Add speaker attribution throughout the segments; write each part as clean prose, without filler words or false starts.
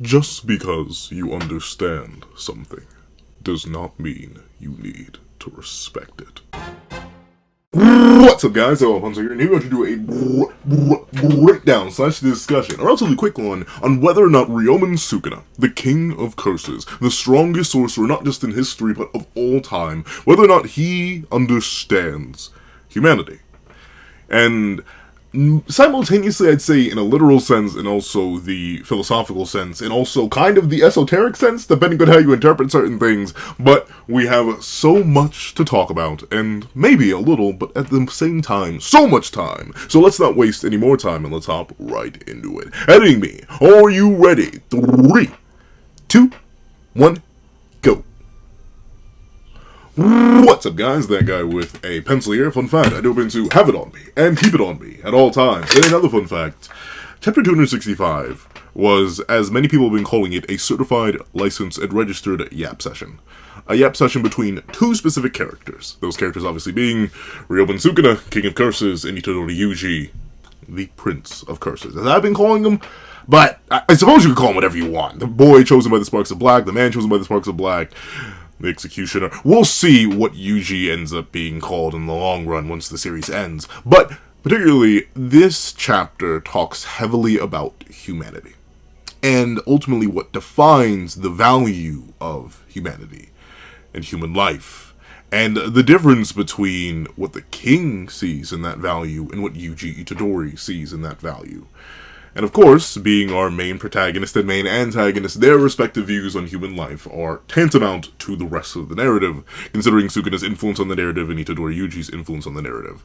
Speaker 1: Just because you understand something does not mean you need to respect it. What's up, guys? Hunter here, and here we're going to do a breakdown slash discussion, a relatively quick one, on whether or not Ryomen Sukuna, the king of curses, the strongest sorcerer not just in history but of all time, whether or not he understands humanity. And simultaneously, I'd say in a literal sense and also the philosophical sense and also kind of the esoteric sense, depending on how you interpret certain things, but we have so much to talk about, and maybe a little, but at the same time, so much time. So let's not waste any more time and let's hop right into it. Editing me, are you ready? 3, 2, 1, go. What's up, guys? That guy with a pencil here. Fun fact, I do happen to have it on me and keep it on me at all times. And another fun fact, Chapter 265 was, as many people have been calling it, a certified, licensed, and registered YAP session. A YAP session between two specific characters. Those characters obviously being Ryomen Sukuna, King of Curses, and Itadori Yuji, the Prince of Curses, as I've been calling him. But I suppose you could call him whatever you want. The boy chosen by the Sparks of Black, the man chosen by the Sparks of Black, the Executioner. We'll see what Yuji ends up being called in the long run once the series ends. But particularly, this chapter talks heavily about humanity. And ultimately what defines the value of humanity and human life. And the difference between what the king sees in that value and what Yuji Itadori sees in that value. And of course, being our main protagonist and main antagonist, their respective views on human life are tantamount to the rest of the narrative, considering Sukuna's influence on the narrative and Itadori Yuji's influence on the narrative.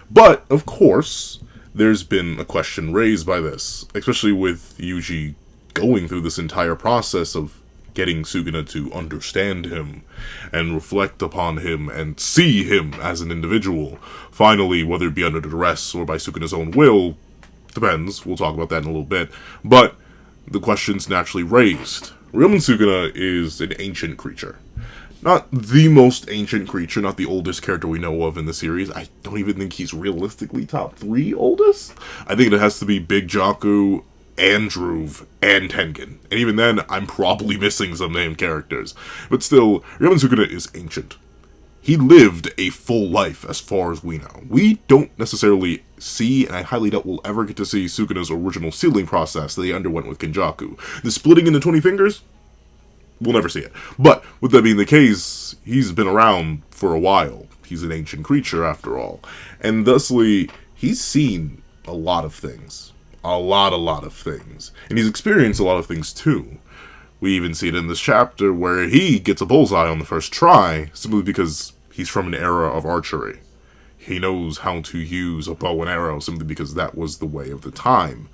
Speaker 1: But, of course, there's been a question raised by this, especially with Yuji going through this entire process of getting Sukuna to understand him and reflect upon him and see him as an individual. Finally, whether it be under duress or by Sukuna's own will, depends, we'll talk about that in a little bit, but the question's naturally raised. Ryomen Sukuna is an ancient creature. Not the most ancient creature, not the oldest character we know of in the series. I don't even think he's realistically top 3 oldest. I think it has to be Big Jaku, Andruv, and Tengen. And even then, I'm probably missing some named characters. But still, Ryomen Sukuna is ancient. He lived a full life as far as we know. We don't necessarily see, and I highly doubt we'll ever get to see, Sukuna's original sealing process that he underwent with Kenjaku. The splitting into 20 fingers? We'll never see it. But, with that being the case, he's been around for a while. He's an ancient creature, after all. And thusly, he's seen a lot of things. A lot of things. And he's experienced a lot of things, too. We even see it in this chapter where he gets a bullseye on the first try, simply because he's from an era of archery. He knows how to use a bow and arrow simply because that was the way of the time.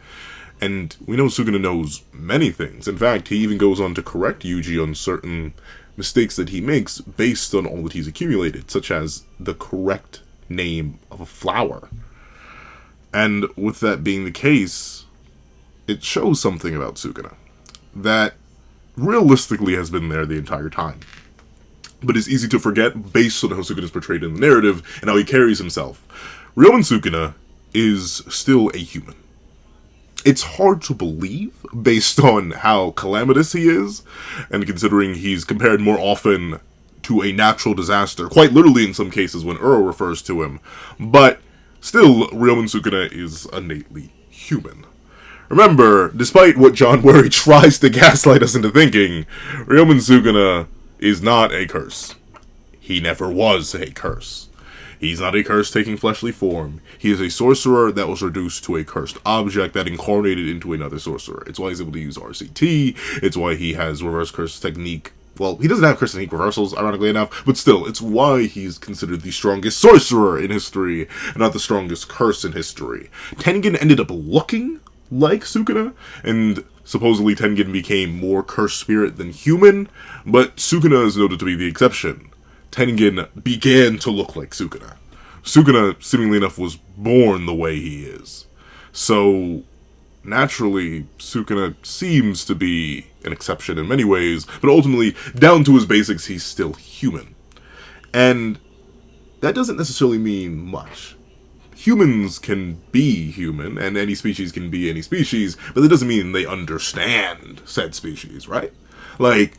Speaker 1: And we know Sukuna knows many things. In fact, he even goes on to correct Yuji on certain mistakes that he makes based on all that he's accumulated, such as the correct name of a flower. And with that being the case, it shows something about Sukuna that realistically has been there the entire time, but is easy to forget based on how Sukuna is portrayed in the narrative and how he carries himself. Ryomen Sukuna is still a human. It's hard to believe based on how calamitous he is, and considering he's compared more often to a natural disaster, quite literally in some cases when Uro refers to him, but still, Ryomen Sukuna is innately human. Remember, despite what John Worry tries to gaslight us into thinking, Ryomen Sukuna is not a curse. He never was a curse. He's not a curse taking fleshly form. He is a sorcerer that was reduced to a cursed object that incarnated into another sorcerer. It's why he's able to use RCT. It's why he has reverse curse technique. Well, he doesn't have curse technique reversals, ironically enough, but still, it's why he's considered the strongest sorcerer in history, and not the strongest curse in history. Tengen ended up looking like Sukuna, and supposedly Tengen became more cursed spirit than human, but Sukuna is noted to be the exception. Tengen began to look like Sukuna. Sukuna, seemingly enough, was born the way he is. So, naturally, Sukuna seems to be an exception in many ways, but ultimately, down to his basics, he's still human. And that doesn't necessarily mean much. humans can be human, and any species can be any species, but that doesn't mean they understand said species, right? Like,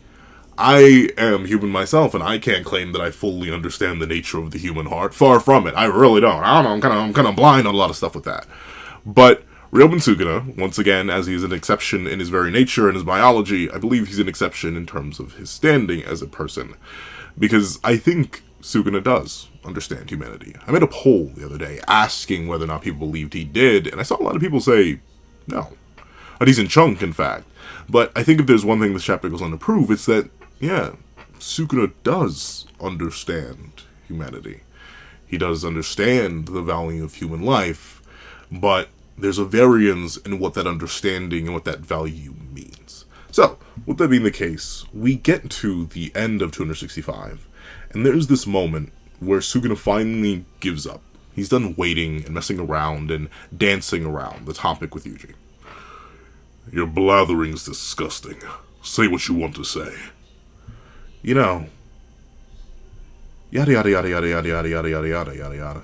Speaker 1: I am human myself, and I can't claim that I fully understand the nature of the human heart. Far from it. I really don't. I don't know, I'm kind of blind on a lot of stuff with that. But Ryomen Sukuna, once again, as he is an exception in his very nature and his biology, I believe he's an exception in terms of his standing as a person. Because I think Sukuna does understand humanity. I made a poll the other day asking whether or not people believed he did, and I saw a lot of people say no. A decent chunk, in fact. But I think if there's one thing this chapter goes on to prove, it's that, yeah, Sukuna does understand humanity. He does understand the value of human life, but there's a variance in what that understanding and what that value means. So, with that being the case, we get to the end of 265, and there's this moment where Sukuna finally gives up. He's done waiting and messing around and dancing around the topic with Yuji. Your blathering's disgusting. Say what you want to say. You know, yada yada yada yada yada yada yada yada yada yada yada.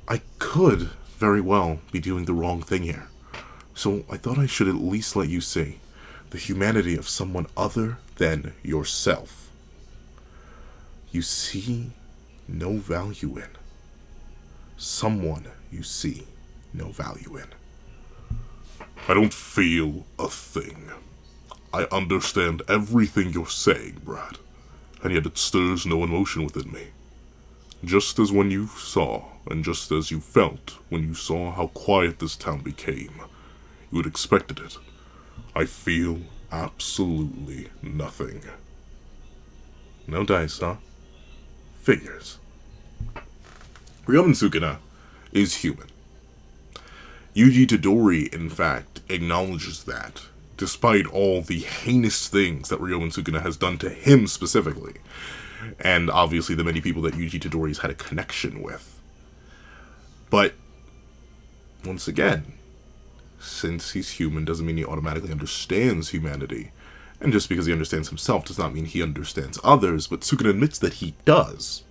Speaker 1: I could very well be doing the wrong thing here. So I thought I should at least let you see the humanity of someone other than yourself. You see no value in. Someone you see no value in. I don't feel a thing. I understand everything you're saying, Brad, and yet it stirs no emotion within me. Just as when you saw, and just as you felt when you saw how quiet this town became, you had expected it. I feel absolutely nothing. No dice, huh? Figures. Ryomen Sukuna is human. Yuji Tadori, in fact, acknowledges that, despite all the heinous things that Ryomen Sukuna has done to him specifically, and obviously the many people that Yuji Tadori's had a connection with. But, once again, since he's human doesn't mean he automatically understands humanity, and just because he understands himself does not mean he understands others, but Sukuna admits that he does.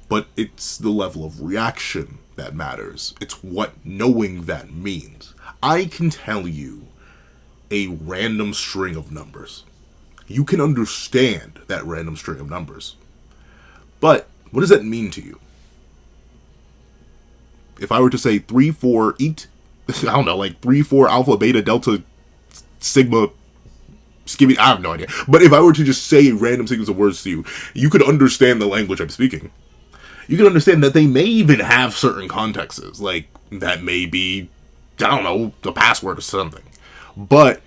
Speaker 1: But it's the level of reaction that matters. It's what knowing that means. I can tell you a random string of numbers. You can understand that random string of numbers. But what does that mean to you? If I were to say 3, 4, eat, I don't know, like 3, 4, alpha, beta, delta, sigma, skimmy, I have no idea. But if I were to just say a random sequence of words to you, you could understand the language I'm speaking. You can understand that they may even have certain contexts, like that may be, I don't know, the password or something. But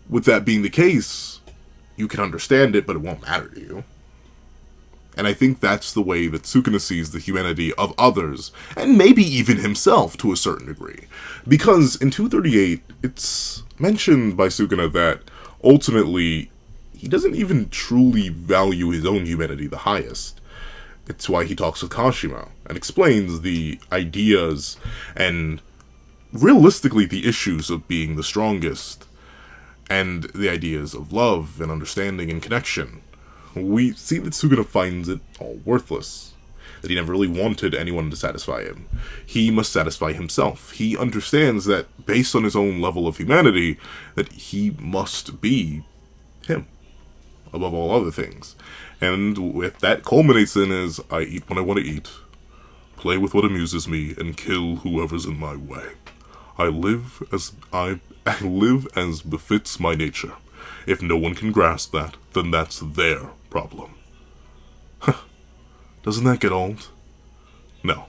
Speaker 1: with that being the case, you can understand it, but it won't matter to you. And I think that's the way that Sukuna sees the humanity of others, and maybe even himself to a certain degree. Because in 238, it's mentioned by Sukuna that ultimately he doesn't even truly value his own humanity the highest. It's why he talks with Kashima and explains the ideas and realistically the issues of being the strongest and the ideas of love and understanding and connection. We see that Sukuna finds it all worthless, that he never really wanted anyone to satisfy him. He must satisfy himself. He understands that based on his own level of humanity, that he must be him above all other things. And with that culminates in is, I eat when I want to eat, play with what amuses me, and kill whoever's in my way. I live as befits my nature. If no one can grasp that, then that's their problem. Doesn't that get old? No.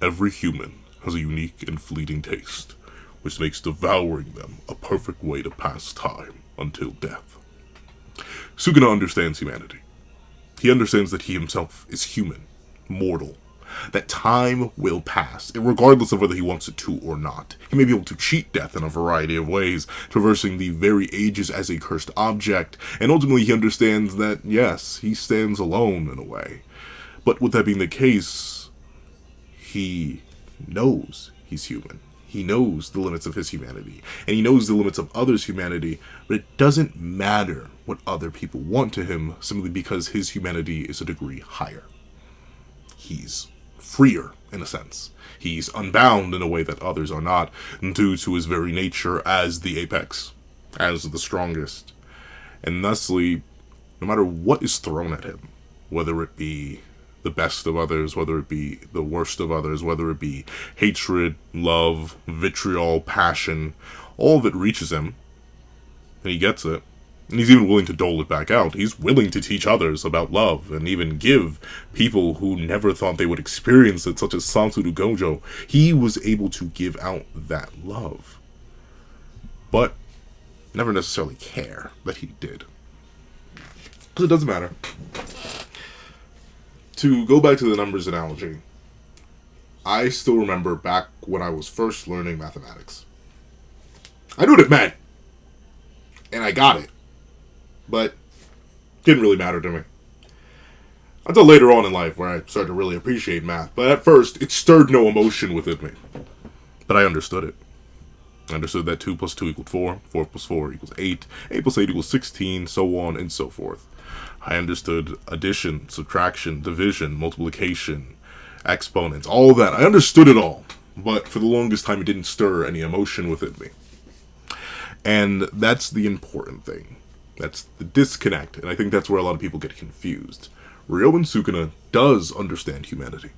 Speaker 1: Every human has a unique and fleeting taste, which makes devouring them a perfect way to pass time until death. Sukuna understands humanity. He understands that he himself is human, mortal, that time will pass, regardless of whether he wants it to or not. He may be able to cheat death in a variety of ways, traversing the very ages as a cursed object, and ultimately he understands that, yes, he stands alone in a way. But with that being the case, he knows he's human. He knows the limits of his humanity, and he knows the limits of others' humanity, but it doesn't matter what other people want to him, simply because his humanity is a degree higher. He's freer, in a sense. He's unbound in a way that others are not, due to his very nature as the apex, as the strongest. And thusly, no matter what is thrown at him, whether it be the best of others, whether it be the worst of others, whether it be hatred, love, vitriol, passion, all of it reaches him, and he gets it. And he's even willing to dole it back out. He's willing to teach others about love, and even give people who never thought they would experience it, such as Satoru Gojo, he was able to give out that love. But never necessarily care that he did. Because it doesn't matter. To go back to the numbers analogy, I still remember back when I was first learning mathematics. I knew what it meant. And I got it. But it didn't really matter to me. Until later on in life where I started to really appreciate math. But at first, it stirred no emotion within me. But I understood it. I understood that 2 plus 2 equaled 4, 4 plus 4 equals 8, 8 plus 8 equals 16, so on and so forth. I understood addition, subtraction, division, multiplication, exponents, all that. I understood it all. But for the longest time, it didn't stir any emotion within me. And that's the important thing. That's the disconnect, and I think that's where a lot of people get confused. Ryomen Sukuna does understand humanity,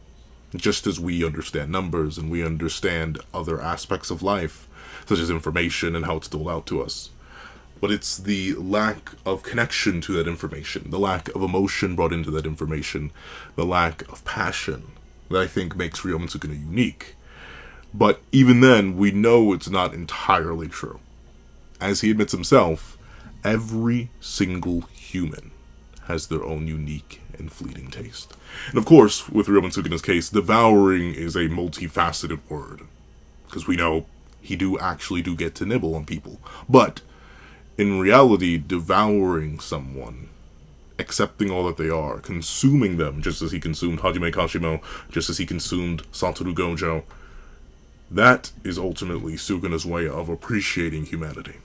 Speaker 1: just as we understand numbers and we understand other aspects of life, such as information and how it's doled out to us. But it's the lack of connection to that information, the lack of emotion brought into that information, the lack of passion that I think makes Ryomen Sukuna unique. But even then, we know it's not entirely true. As he admits himself, every single human has their own unique and fleeting taste. And of course, with Ryomen Sukuna's case, devouring is a multifaceted word. Because we know he actually get to nibble on people. But in reality, devouring someone, accepting all that they are, consuming them, just as he consumed Hajime Kashimo, just as he consumed Satoru Gojo, that is ultimately Sukuna's way of appreciating humanity.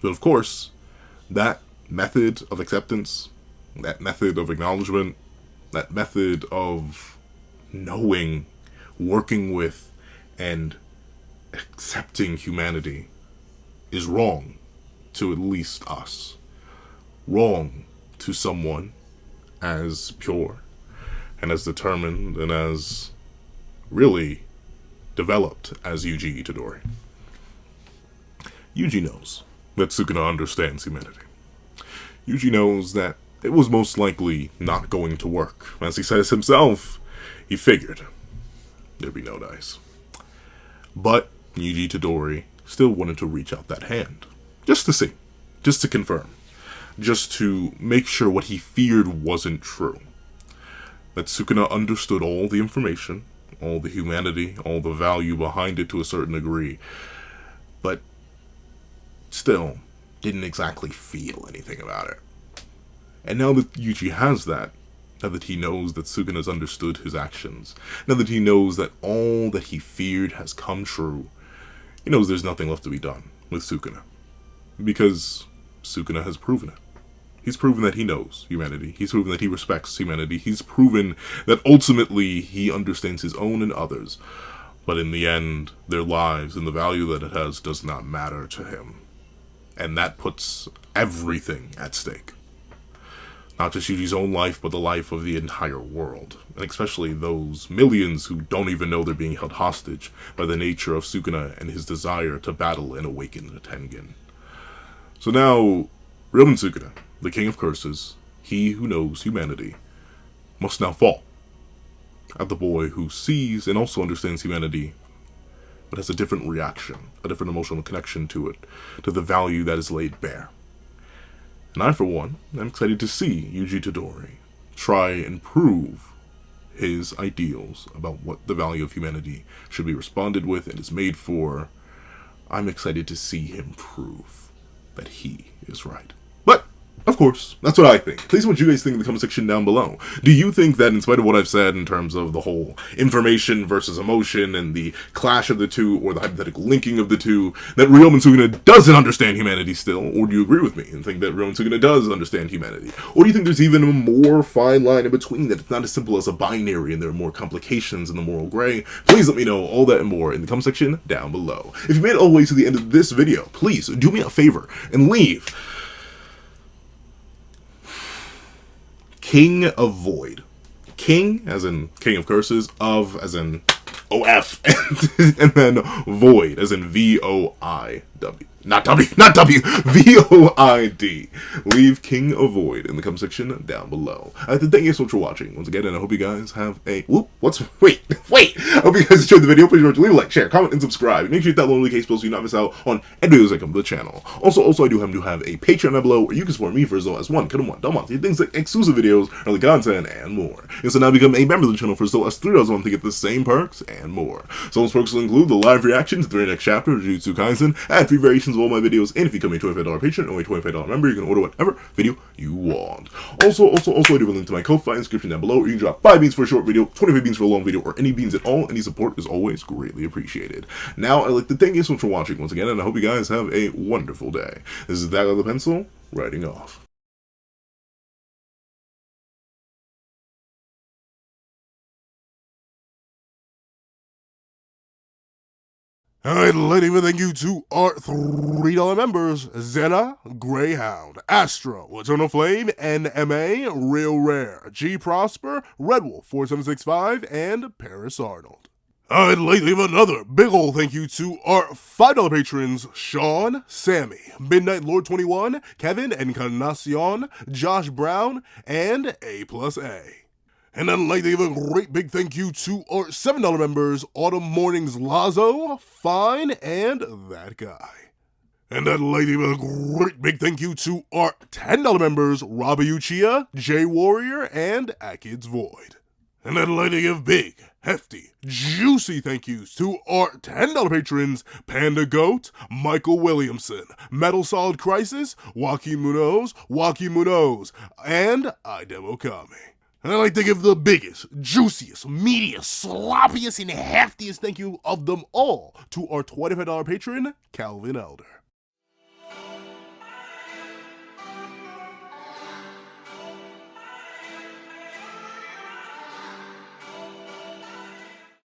Speaker 1: But of course, that method of acceptance, that method of acknowledgement, that method of knowing, working with, and accepting humanity is wrong to at least us. Wrong to someone as pure and as determined and as really developed as Yuji Itadori. Yuji knows that Sukuna understands humanity. Yuji knows that it was most likely not going to work. As he says himself, he figured there'd be no dice. But Yuji Itadori still wanted to reach out that hand. Just to see. Just to confirm. Just to make sure what he feared wasn't true. That Sukuna understood all the information, all the humanity, all the value behind it to a certain degree. But still didn't exactly feel anything about it. And now that Yuji has that, now that he knows that Sukuna's understood his actions, now that he knows that all that he feared has come true, he knows there's nothing left to be done with Sukuna. Because Sukuna has proven it. He's proven that he knows humanity. He's proven that he respects humanity. He's proven that ultimately he understands his own and others. But in the end, their lives and the value that it has does not matter to him. And that puts everything at stake. Not just Yuji's own life, but the life of the entire world. And especially those millions who don't even know they're being held hostage by the nature of Sukuna and his desire to battle and awaken the Tengen. So now, Ryomen Sukuna, the king of curses, he who knows humanity, must now fall at the boy who sees and also understands humanity, but has a different reaction, a different emotional connection to it, to the value that is laid bare. And I, for one, am excited to see Yuji Itadori try and prove his ideals about what the value of humanity should be responded with and is made for. I'm excited to see him prove that he is right. But Of course, that's what I think. Please what you guys think in the comment section down below. Do you think that in spite of what I've said in terms of the whole information versus emotion and the clash of the two, or the hypothetical linking of the two, that Ryomen Sukuna doesn't understand humanity still? Or do you agree with me and think that Ryomen Sukuna does understand humanity? Or do you think there's even a more fine line in between, that it's not as simple as a binary and there are more complications in the moral gray? Please let me know all that and more in the comment section down below. If you made it all the way to the end of this video, please do me a favor and leave King of Void. King, as in King of Curses, of, as in OF, and then Void, as in VOIW. Not W, VOID. Leave King of Void in the comment section down below. I'd like to thank you so much for watching once again, and I hope you guys have a wait. I hope you guys enjoyed the video. Please remember to leave a like, share, comment, and subscribe. And make sure you hit that little notification bell so you not miss out on any videos that come to the channel. Also, I do have a Patreon down below where you can support me for as low as $1 things like exclusive videos, early content, and more. And so now become a member of the channel for as low as $3 a month to get the same perks and more. So those perks will include the live reactions to the very next chapter of Jujutsu Kaisen, and free variations of all my videos, and if you become a $25 patron or a $25 member, you can order whatever video you want. Also, I do have a link to my Ko-Fi description down below, where you can drop 5 beans for a short video, 25 beans for a long video, or any beans at all. Any support is always greatly appreciated. Now, I'd like to thank you so much for watching once again, and I hope you guys have a wonderful day. This is That Guy with a Pencil, writing off. I'd like to thank you to our $3 members: Zena, Greyhound, Astro, Eternal Flame, NMA, Real Rare, G Prosper, Red Wolf 4765, and Paris Arnold. I'd like to give another big ol' thank you to our $5 patrons: Sean, Sammy, Midnight Lord 21, Kevin Encarnacion, Josh Brown, and A+A. And I'd like to give a great big thank you to our $7 members: Autumn Mornings Lazo, Fine, and That Guy. And I'd like to give a great big thank you to our $10 members: Robbie Uchiha, J Warrior, and Akid's Void. And I'd like to give big, hefty, juicy thank yous to our $10 patrons: Panda Goat, Michael Williamson, Metal Solid Crisis, Joaquin Munoz, and Idem Okami. And I'd like to give the biggest, juiciest, meatiest, sloppiest, and heftiest thank you of them all to our $25 patron, Calvin Elder.